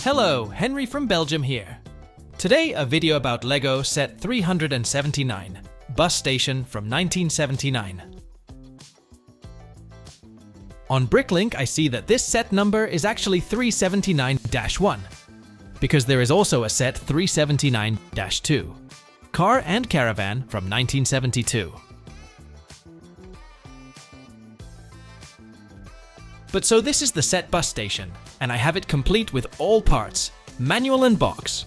Hello, Henry from Belgium here. Today a video about LEGO set 379, bus station from 1979. On Bricklink I see that this set number is actually 379-1, because there is also a set 379-2, car and caravan from 1972. But so this is the set bus station, and I have it complete with all parts, manual and box.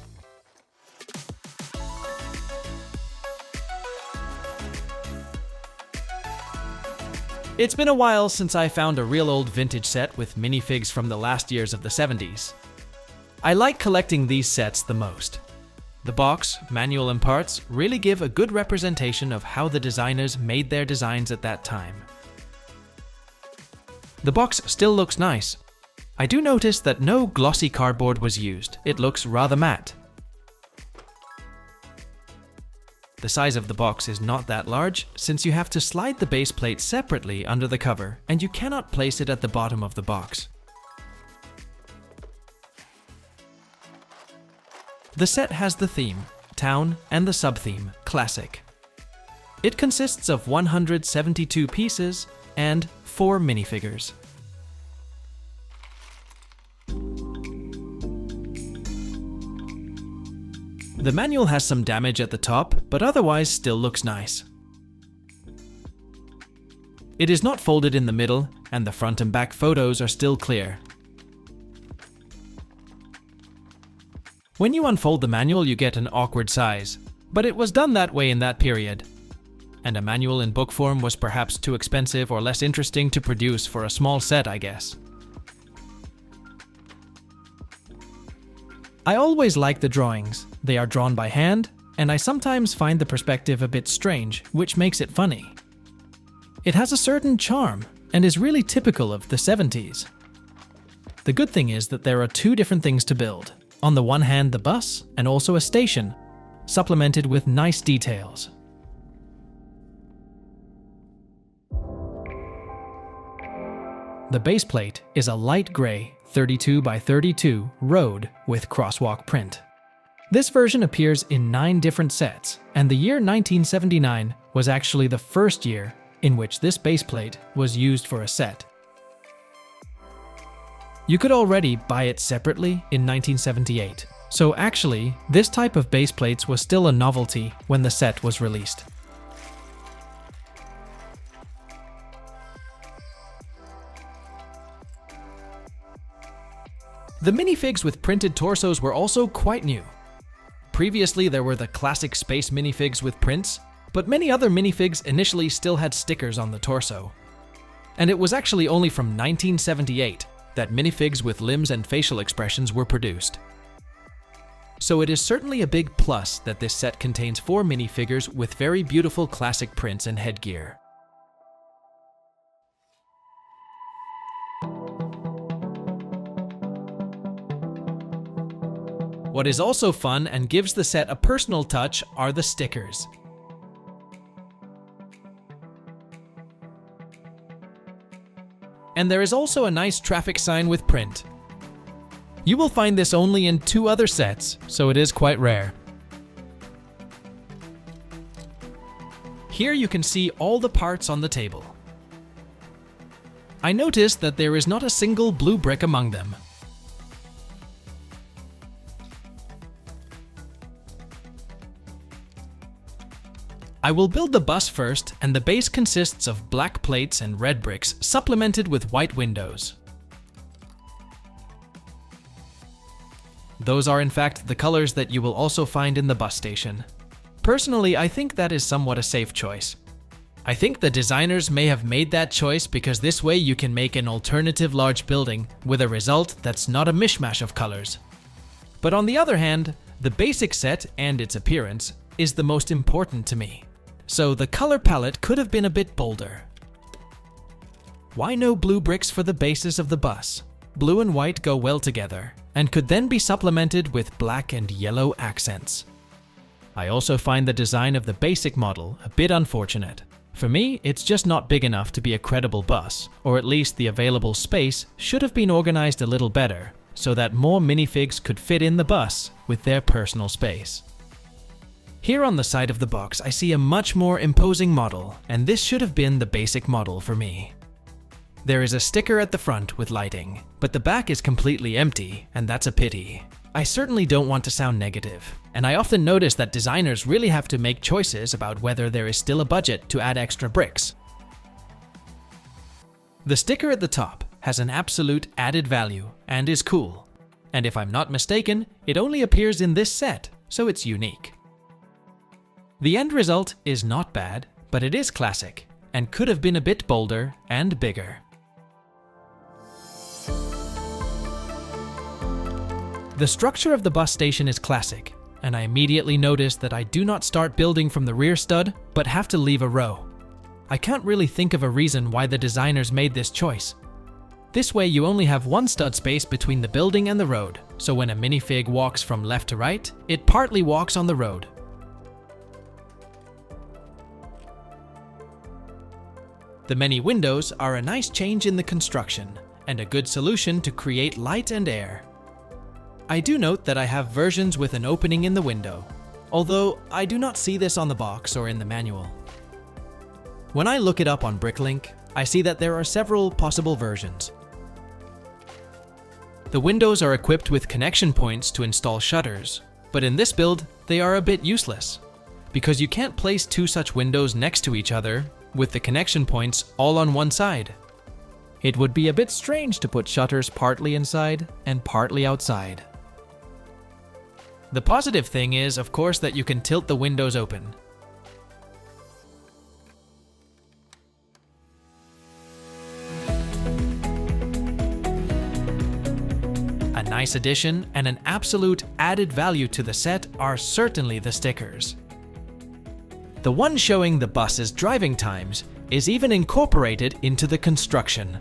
It's been a while since I found a real old vintage set with minifigs from the last years of the 70s. I like collecting these sets the most. The box, manual and parts really give a good representation of how the designers made their designs at that time. The box still looks nice. I do notice that no glossy cardboard was used. It looks rather matte. The size of the box is not that large, since you have to slide the base plate separately under the cover, and you cannot place it at the bottom of the box. The set has the theme, Town, and the sub-theme, Classic. It consists of 172 pieces and 4 minifigures. The manual has some damage at the top, but otherwise still looks nice. It is not folded in the middle, and the front and back photos are still clear. When you unfold the manual, you get an awkward size, but it was done that way in that period. And a manual in book form was perhaps too expensive or less interesting to produce for a small set, I guess. I always like the drawings. They are drawn by hand, and I sometimes find the perspective a bit strange, which makes it funny. It has a certain charm, and is really typical of the 70s. The good thing is that there are 2 different things to build. On the one hand, the bus, and also a station, supplemented with nice details. The base plate is a light gray 32 by 32 road with crosswalk print. This version appears in 9 different sets, and the year 1979 was actually the first year in which this base plate was used for a set. You could already buy it separately in 1978, so actually this type of base plates was still a novelty when the set was released. The minifigs with printed torsos were also quite new. Previously there were the classic space minifigs with prints, but many other minifigs initially still had stickers on the torso. And it was actually only from 1978 that minifigs with limbs and facial expressions were produced. So it is certainly a big plus that this set contains 4 minifigures with very beautiful classic prints and headgear. What is also fun and gives the set a personal touch are the stickers. And there is also a nice traffic sign with print. You will find this only in 2 other sets, so it is quite rare. Here you can see all the parts on the table. I noticed that there is not a single blue brick among them. I will build the bus first, and the base consists of black plates and red bricks supplemented with white windows. Those are in fact the colors that you will also find in the bus station. Personally, I think that is somewhat a safe choice. I think the designers may have made that choice because this way you can make an alternative large building with a result that's not a mishmash of colors. But on the other hand, the basic set and its appearance is the most important to me. So the color palette could have been a bit bolder. Why no blue bricks for the bases of the bus? Blue and white go well together, and could then be supplemented with black and yellow accents. I also find the design of the basic model a bit unfortunate. For me, it's just not big enough to be a credible bus, or at least the available space should have been organized a little better, so that more minifigs could fit in the bus with their personal space. Here on the side of the box, I see a much more imposing model, and this should have been the basic model for me. There is a sticker at the front with lighting, but the back is completely empty, and that's a pity. I certainly don't want to sound negative, and I often notice that designers really have to make choices about whether there is still a budget to add extra bricks. The sticker at the top has an absolute added value and is cool, and if I'm not mistaken, it only appears in this set, so it's unique. The end result is not bad, but it is classic, and could have been a bit bolder and bigger. The structure of the bus station is classic, and I immediately noticed that I do not start building from the rear stud, but have to leave a row. I can't really think of a reason why the designers made this choice. This way you only have one stud space between the building and the road, so when a minifig walks from left to right, it partly walks on the road. The many windows are a nice change in the construction, and a good solution to create light and air. I do note that I have versions with an opening in the window, although I do not see this on the box or in the manual. When I look it up on Bricklink, I see that there are several possible versions. The windows are equipped with connection points to install shutters, but in this build, they are a bit useless, because you can't place two such windows next to each other with the connection points all on one side. It would be a bit strange to put shutters partly inside and partly outside. The positive thing is, of course, that you can tilt the windows open. A nice addition and an absolute added value to the set are certainly the stickers. The one showing the bus's driving times is even incorporated into the construction.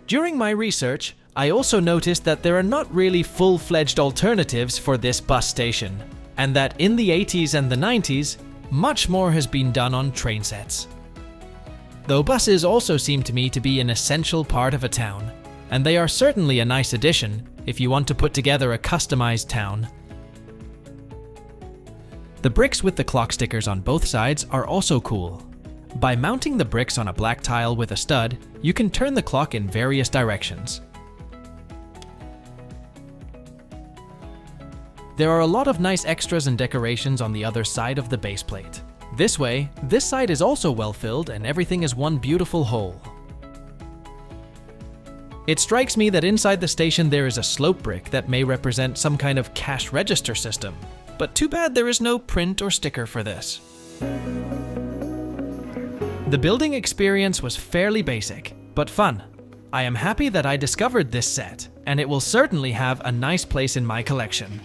During my research, I also noticed that there are not really full-fledged alternatives for this bus station, and that in the 80s and the 90s, much more has been done on train sets. Though buses also seem to me to be an essential part of a town, and they are certainly a nice addition if you want to put together a customized town. The bricks with the clock stickers on both sides are also cool. By mounting the bricks on a black tile with a stud, you can turn the clock in various directions. There are a lot of nice extras and decorations on the other side of the base plate. This way, this side is also well filled and everything is one beautiful whole. It strikes me that inside the station there is a slope brick that may represent some kind of cash register system, but too bad there is no print or sticker for this. The building experience was fairly basic, but fun. I am happy that I discovered this set, and it will certainly have a nice place in my collection.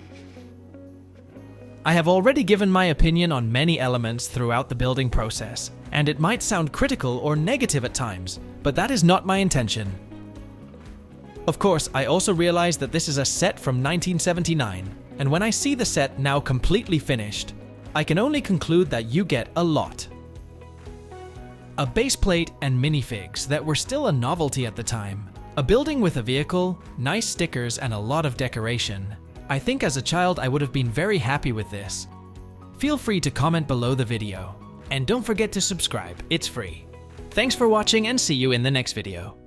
I have already given my opinion on many elements throughout the building process, and it might sound critical or negative at times, but that is not my intention. Of course, I also realize that this is a set from 1979, and when I see the set now completely finished, I can only conclude that you get a lot. A base plate and minifigs that were still a novelty at the time, a building with a vehicle, nice stickers, and a lot of decoration. I think as a child I would have been very happy with this. Feel free to comment below the video, and don't forget to subscribe, it's free. Thanks for watching and see you in the next video.